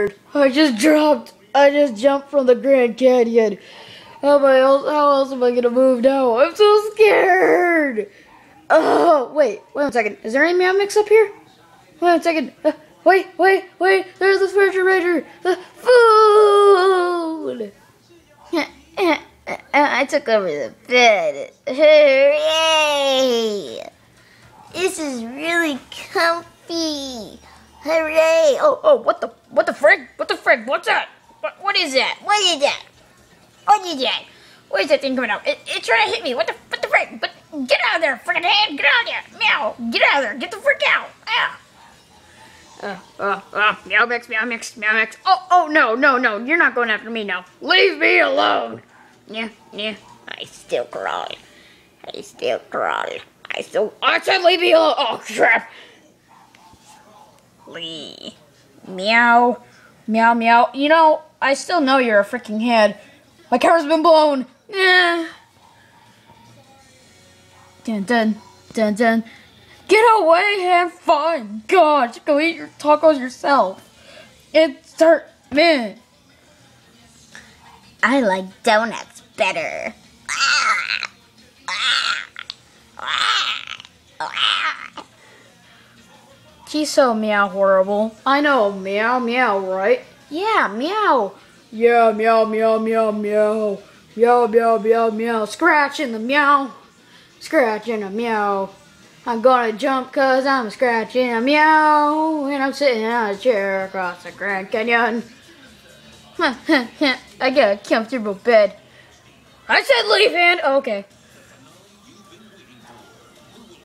I just jumped from the Grand Canyon. How else am I gonna move now? I'm so scared. Oh, wait 1 second. Is there any Meow Mix up here? Wait 1 second. Wait. There's the refrigerator. The food. I took over the bed. Hooray! This is really comfy. Hooray! Oh, what the frig? What the frig? What's that? What is that? What is that? What is that? What is that thing coming out? It's trying to hit me. What the frig? But get out of there, friggin' hand! Get out of there! Meow! Get out of there! Get the frick out! Meow Mix. Oh, no. You're not going after me now. Leave me alone. Yeah. I still crawl. I said leave me alone. Oh, crap. Lee. Meow. You know, I still know you're a freaking head. My car's been blown. Dun. Get away, have fun. God, just go eat your tacos yourself. It's man. I like donuts better. He's so meow horrible. I know, meow, right? Yeah, meow. Yeah, meow. Meow. Scratching the meow. I'm gonna jump cause I'm scratching a meow. And I'm sitting on a chair across the Grand Canyon. I got a comfortable bed. I said leave hand. Oh, okay.